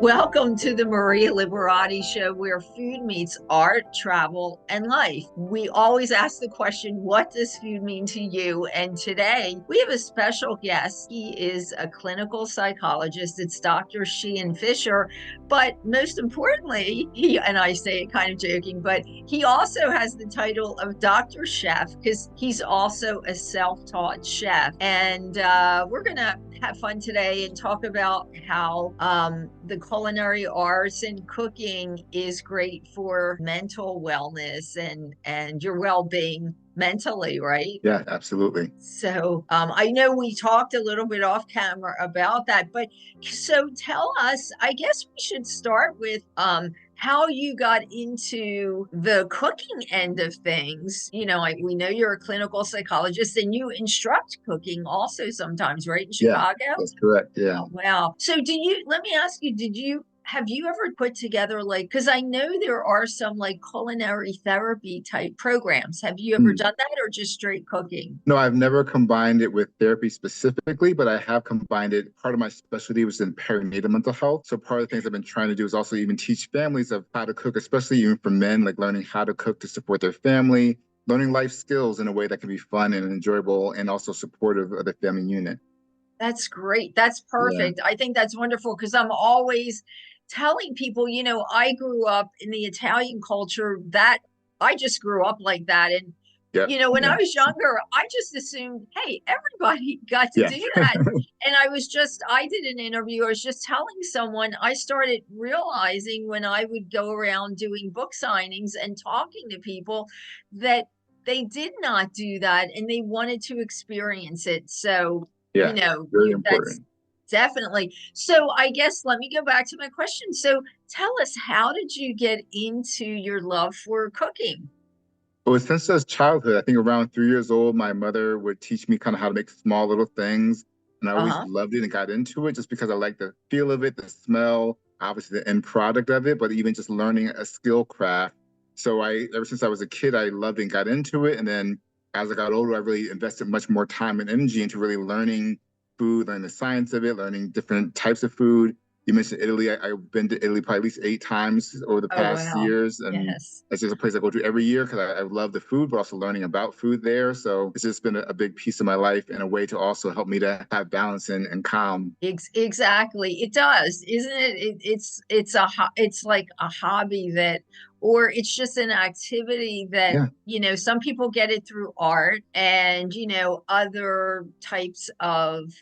Welcome to the Maria Liberati Show, where food meets art, travel, and life. We always ask the question, what does food mean to you? And today we have a special guest. He is a clinical psychologist. It's Dr. Sheehan Fisher. But most importantly, and I say it kind of joking, but he also has the title of Dr. Chef because he's also a self-taught chef. And we're going to have fun today and talk about how the culinary arts and cooking is great for mental wellness and your well-being mentally, right? Yeah, absolutely. So I know we talked a little bit off camera about that, but so tell us, I guess we should start with how you got into the cooking end of things. We know you're a clinical psychologist and you instruct cooking also sometimes, right? In Yeah, Chicago? that's correct. Yeah. Oh, wow. So let me ask you, have you ever put together because I know there are some like culinary therapy type programs. Have you ever Hmm. done that or just straight cooking? No, I've never combined it with therapy specifically, but I have combined it. Part of my specialty was in perinatal mental health. So part of the things I've been trying to do is also even teach families of how to cook, especially even for men, like learning how to cook to support their family, learning life skills in a way that can be fun and enjoyable and also supportive of the family unit. That's great. That's Yeah. perfect. I think that's wonderful because I'm always telling people, I grew up in the Italian culture that I just grew up like that. And, Yep. when I Yeah. was younger, I just assumed, hey, everybody got to Yeah. do that. And I did an interview. I was just telling someone, I started realizing when I would go around doing book signings and talking to people that they did not do that and they wanted to experience it. So, Yeah. Very that's important. definitely. So I guess let me go back to my question. So tell us, how did you get into your love for cooking? Well, since childhood, I think around 3 years old, my mother would teach me kind of how to make small little things. And I always Uh-huh. loved it and got into it just because I like the feel of it, the smell, obviously the end product of it, but even just learning a skill craft. So ever since I was a kid, I loved it and got into it. And then as I got older, I really invested much more time and energy into really learning food, learning the science of it, learning different types of food. You mentioned Italy. I've been to Italy probably at least 8 times over the Oh, past wow. years. And Yes. it's just a place I go to every year because I love the food, but also learning about food there. So it's just been a big piece of my life and a way to also help me to have balance and calm. Exactly. It does, isn't it? It's like a hobby or it's just an activity that, Yeah, some people get it through art and, other types of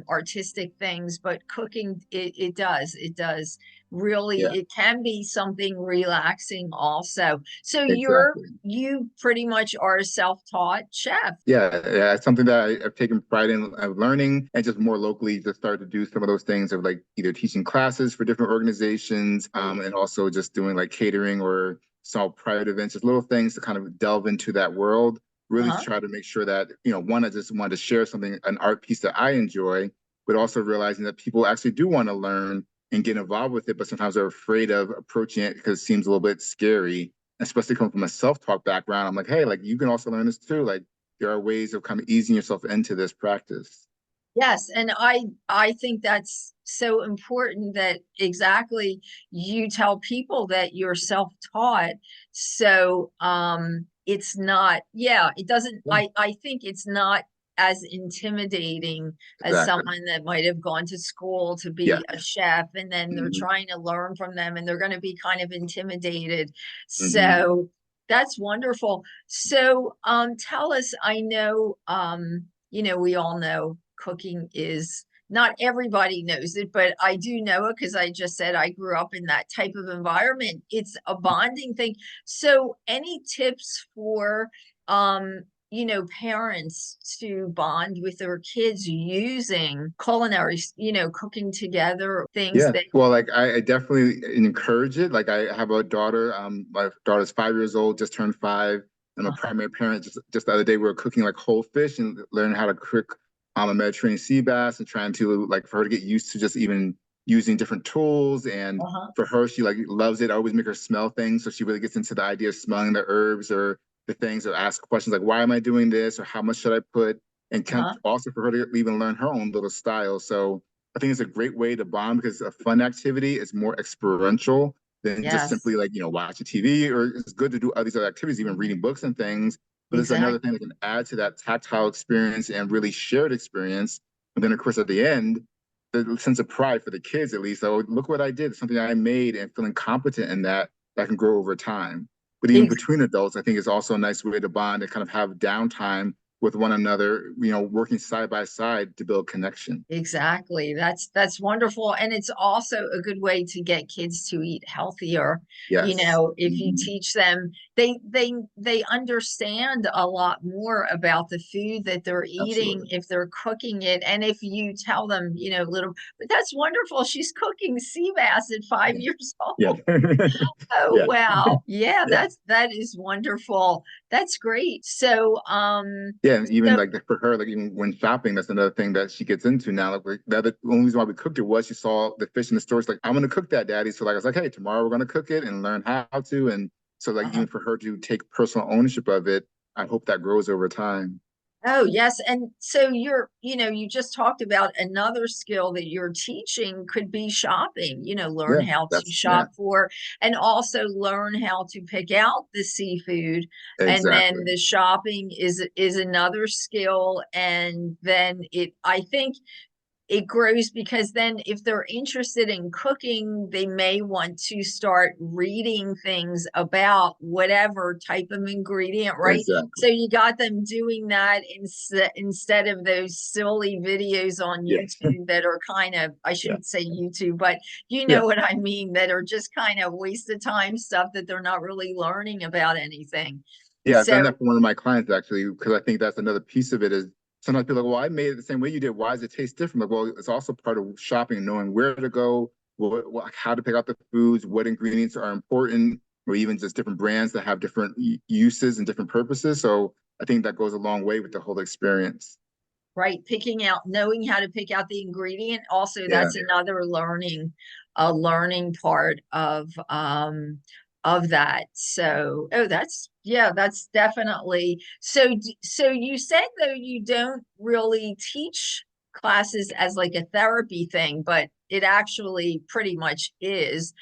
artistic things, but cooking, it does really, yeah, it can be something relaxing also. So exactly. you pretty much are a self-taught chef. Yeah, it's something that I've taken pride in learning and just more locally just started to do some of those things of like either teaching classes for different organizations and also just doing like catering or small private events, just little things to kind of delve into that world. Really Uh-huh. try to make sure that, one, I just wanted to share something, an art piece that I enjoy, but also realizing that people actually do want to learn and get involved with it, but sometimes they're afraid of approaching it because it seems a little bit scary, especially coming from a self-taught background. I'm like, hey, like you can also learn this too. Like there are ways of kind of easing yourself into this practice. Yes, and I think that's so important that exactly you tell people that you're self-taught. So it's not, yeah, it doesn't, Yeah, I think it's not as intimidating as exactly. someone that might have gone to school to Yeah. be a chef and then they're Hmm. trying to learn from them and they're going to be kind of intimidated. Hmm. So that's wonderful. So tell us, I know we all know cooking is not everybody knows it, but I do know it because I just said I grew up in that type of environment. It's a bonding thing. So, any tips for parents to bond with their kids using culinary, cooking together, things Yeah. that Well, like I definitely encourage it. Like I have a daughter. My daughter's 5 years old, just turned five. I'm a primary parent. Just the other day, we were cooking like whole fish and learning how to cook a Mediterranean sea bass and trying to like for her to get used to just even using different tools. And uh-huh, for her, she like loves it. I always make her smell things, so she really gets into the idea of smelling the herbs or the things, or ask questions like, "Why am I doing this?" or "How much should I put?" And can uh-huh. also for her to even learn her own little style. So I think it's a great way to bond because a fun activity is more experiential than just Yes, simply like, watching TV, or it's good to do all these other activities, even reading books and things. But it's another thing exactly. that can add to that tactile experience and really shared experience. And then, of course, at the end, the sense of pride for the kids, at least. Oh, look what I did, something I made, and feeling competent in that can grow over time. But even between adults, I think it's also a nice way to bond and kind of have downtime with one another, working side by side to build connection. Exactly. That's wonderful. And it's also a good way to get kids to eat healthier. Yes. If you Mhm. teach them, they understand a lot more about the food that they're eating Absolutely. if they're cooking it. And if you tell them, little, but that's wonderful. She's cooking sea bass at 5 years Yeah. old. Oh, Yeah. wow. Yeah, Yeah. that is wonderful. That's great. So, Yeah. And even so like for her, like even when shopping, that's another thing that she gets into now. Like the only reason why we cooked it was she saw the fish in the store. She's like, I'm gonna cook that, Daddy. So like I was like, hey, tomorrow we're gonna cook it and learn how to. And so like uh even for her to take personal ownership of it, I hope that grows over time. Oh, yes. And so you just talked about another skill that you're teaching could be shopping, learn Yeah. how to That's yeah, shop for and also learn how to pick out the seafood. And then exactly. the shopping is another skill. And then I think it grows because then if they're interested in cooking, they may want to start reading things about whatever type of ingredient, right? Exactly. So you got them doing that instead of those silly videos on Yeah. YouTube that are kind of, I Yeah. shouldn't say YouTube, but you Yeah. know what I mean, that are just kind of waste of time stuff that they're not really learning about anything. Yeah, I've done So that for one of my clients actually, because I think that's another piece of it is sometimes people are like, well, I made it the same way you did. Why does it taste different? Like, well, it's also part of shopping, knowing where to go, how to pick out the foods, what ingredients are important, or even just different brands that have different uses and different purposes. So I think that goes a long way with the whole experience. right, picking out, knowing how to pick out the ingredient. Also, Yeah. that's another a learning part of that. So, oh, that's definitely so. So you said though you don't really teach classes as like a therapy thing, but it actually pretty much is.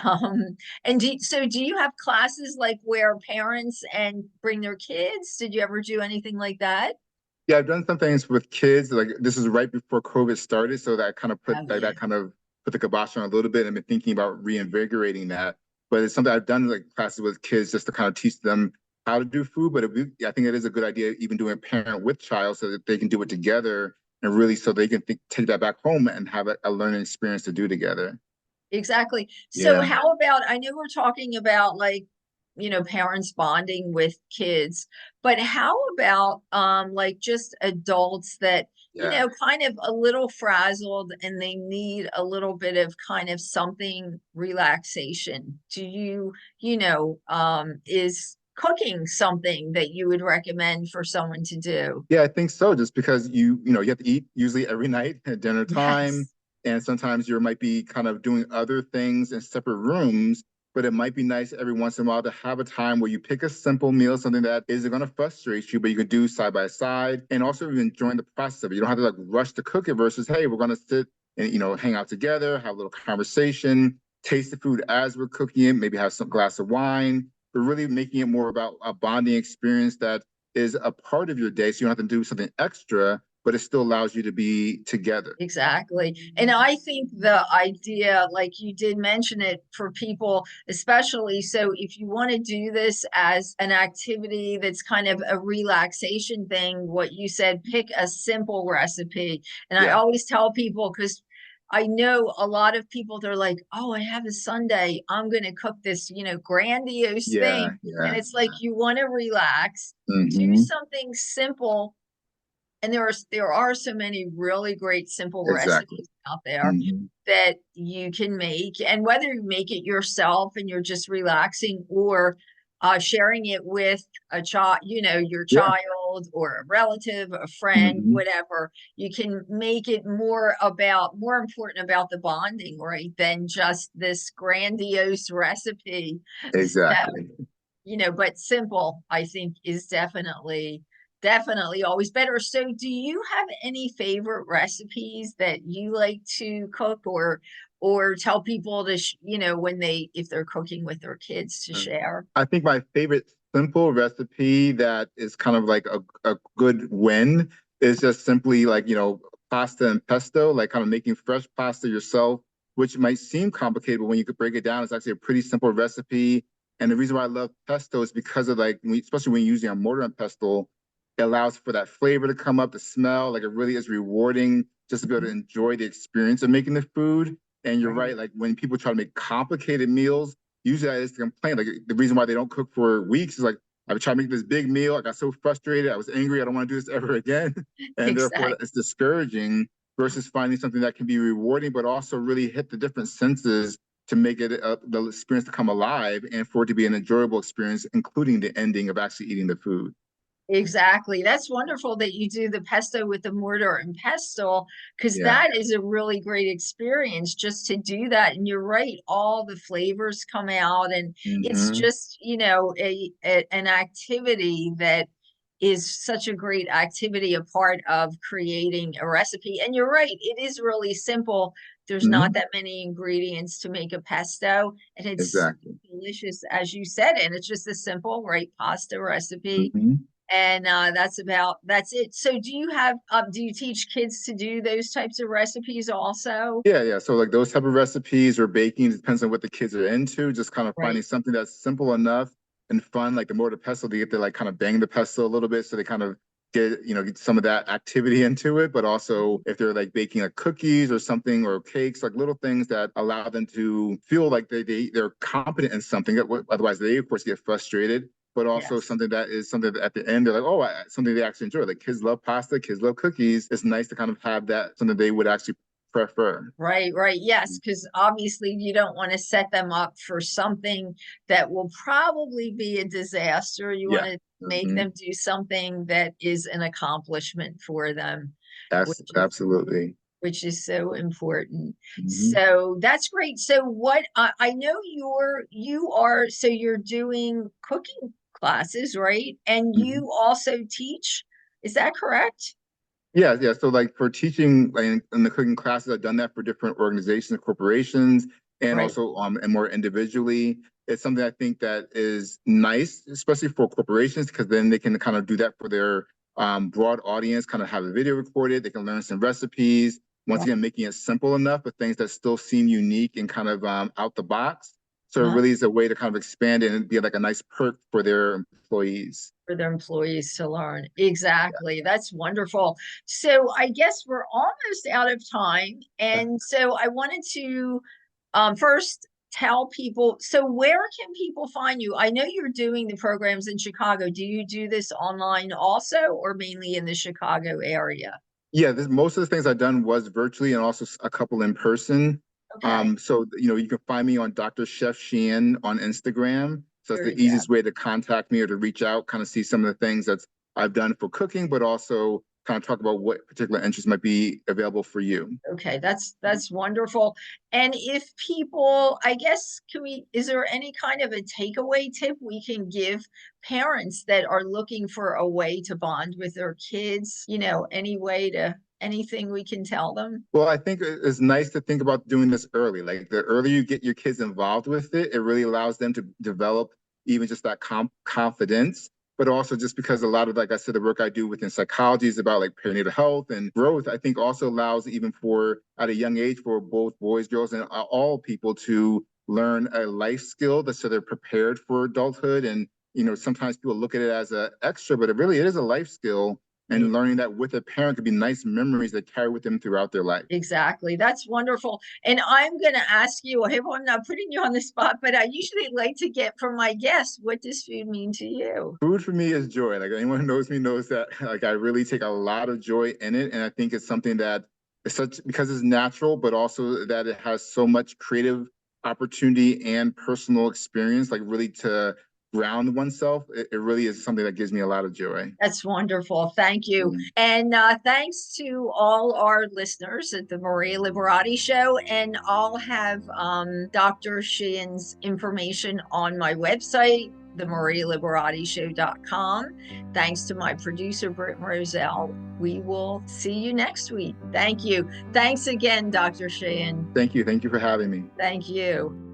Um, and do you have classes like where parents and bring their kids? Did you ever do anything like that? Yeah, I've done some things with kids. Like this is right before COVID started, so that kind of put Oh like yeah. that kind of put the kibosh on a little bit. And been thinking about reinvigorating that. But it's something I've done like classes with kids just to kind of teach them how to do food. But I think it is a good idea even doing parent with child so that they can do it together and really so they can take that back home and have a learning experience to do together. Exactly. So Yeah, how about, I know we're talking about like, parents bonding with kids, but how about like just adults that, yeah. kind of a little frazzled and they need a little bit of kind of something relaxation. Do is cooking something that you would recommend for someone to do? Yeah, I think so. Just because you have to eat usually every night at dinner time, Yes. and sometimes you might be kind of doing other things in separate rooms. But it might be nice every once in a while to have a time where you pick a simple meal, something that isn't going to frustrate you, but you can do side by side, and also enjoying the process of it. You don't have to like rush to cook it. Versus, hey, we're going to sit and hang out together, have a little conversation, taste the food as we're cooking it, maybe have some glass of wine. But really making it more about a bonding experience that is a part of your day. So you don't have to do something extra, but it still allows you to be together. Exactly. And I think the idea, like you did mention it for people, especially so if you want to do this as an activity that's kind of a relaxation thing, what you said, pick a simple recipe. And I Yeah. always tell people, because I know a lot of people, they're like, oh, I have a Sunday, I'm going to cook this, grandiose Yeah. thing. And Yeah. it's like you want to relax, do Hmm. something simple, and there are so many really great simple Exactly. recipes out there Hmm. that you can make, and whether you make it yourself and you're just relaxing or sharing it with a child, your Yeah. child or a relative, a friend, Hmm. whatever, you can make it more important about the bonding, right, than just this grandiose recipe. So Exactly. but simple, I think, is definitely Definitely always better. So do you have any favorite recipes that you like to cook, or tell people to when they if they're cooking with their kids to Mm. share? I think my favorite simple recipe that is kind of like a good win is just simply like, pasta and pesto, like kind of making fresh pasta yourself, which might seem complicated, but when you could break it down, it's actually a pretty simple recipe. And the reason why I love pesto is because of like, especially when you're using a mortar and pestle, it allows for that flavor to come up, the smell, like it really is rewarding just to be able to Mhm. enjoy the experience of making the food. And you're Right. right, like when people try to make complicated meals, usually I just complain. Like the reason why they don't cook for weeks is like I would try to make this big meal. I got so frustrated. I was angry. I don't want to do this ever again. And therefore Exactly. it's discouraging versus finding something that can be rewarding, but also really hit the different senses to make it the experience to come alive and for it to be an enjoyable experience, including the ending of actually eating the food. Exactly. That's wonderful that you do the pesto with the mortar and pestle, because Yeah. that is a really great experience just to do that. And you're right, all the flavors come out, and it's Mm-hmm. just, an activity that is such a great activity, a part of creating a recipe. And you're right, it is really simple. There's not Mm-hmm. that many ingredients to make a pesto, and it's Exactly. delicious, as you said, and it's just a simple, right, pasta recipe, Mm-hmm. and that's it. So do you teach kids to do those types of recipes also? Yeah, yeah. So like those type of recipes or baking depends on what the kids are into. Just kind of finding Right. something that's simple enough and fun, like the more the pestle, they get to like kind of bang the pestle a little bit, so they kind of get some of that activity into it. But also if they're like baking like cookies or something or cakes, like little things that allow them to feel like they're competent in something. Otherwise, they of course get frustrated. But also Yes. something that is something that at the end they're like, oh, something they actually enjoy. Like kids love pasta, kids love cookies. It's nice to kind of have that something they would actually prefer. Right, right. Yes, because obviously you don't want to set them up for something that will probably be a disaster. You want Yeah. to make Hmm. them do something that is an accomplishment for them, That's which is absolutely. so important. Hmm. So that's great. So what I know you're doing cooking classes, right? And Hmm. you also teach, is that correct? Yeah, yeah. So like for teaching like in the cooking classes, I've done that for different organizations and corporations and Right. also and more individually. It's something I think that is nice, especially for corporations, because then they can kind of do that for their broad audience, kind of have a video recorded. They can learn some recipes. Once Right. again, making it simple enough, but things that still seem unique and kind of out the box. So it Uh, really is a way to kind of expand it and be like a nice perk for their employees. for their employees to learn. Exactly. That's wonderful. So I guess we're almost out of time. Yeah. And so I wanted to first tell people, so where can people find you? I know you're doing the programs in Chicago. Do you do this online also, or mainly in the Chicago area? Yeah, most of the things I've done was virtually and also a couple in person. Okay. So you can find me on Dr. Chef Sheehan on Instagram. So that's Very the good. easiest way to contact me or to reach out, kind of see some of the things that I've done for cooking, but also kind of talk about what particular interests might be available for you. Okay, that's wonderful. And if people, I guess, is there any kind of a takeaway tip we can give parents that are looking for a way to bond with their kids? Anything we can tell them? Well, I think it's nice to think about doing this early. Like the earlier you get your kids involved with it, it really allows them to develop even just that confidence. But also just because a lot of, like I said, the work I do within psychology is about like perinatal health and growth, I think also allows even for at a young age for both boys, girls, and all people to learn a life skill that so they're prepared for adulthood. And, sometimes people look at it as an extra, but it is a life skill Yeah. and learning that with a parent could be nice memories that carry with them throughout their life. Exactly. That's wonderful. And I'm going to ask you, I hope I'm not putting you on the spot, but I usually like to get from my guests, what does food mean to you? Food for me is joy. Like anyone who knows me knows that like I really take a lot of joy in it. And I think it's something that is such because it's natural, but also that it has so much creative opportunity and personal experience, like really to ground oneself. It really is something that gives me a lot of joy. That's wonderful. Thank you. Mm. And thanks to all our listeners at the Maria Liberati Show. And I'll have Dr. Sheehan's information on my website, themarialiberati.show.com. Thanks to my producer, Britt Roselle. We will see you next week. Thank you. Thanks again, Dr. Sheehan. Thank you. Thank you for having me. Thank you.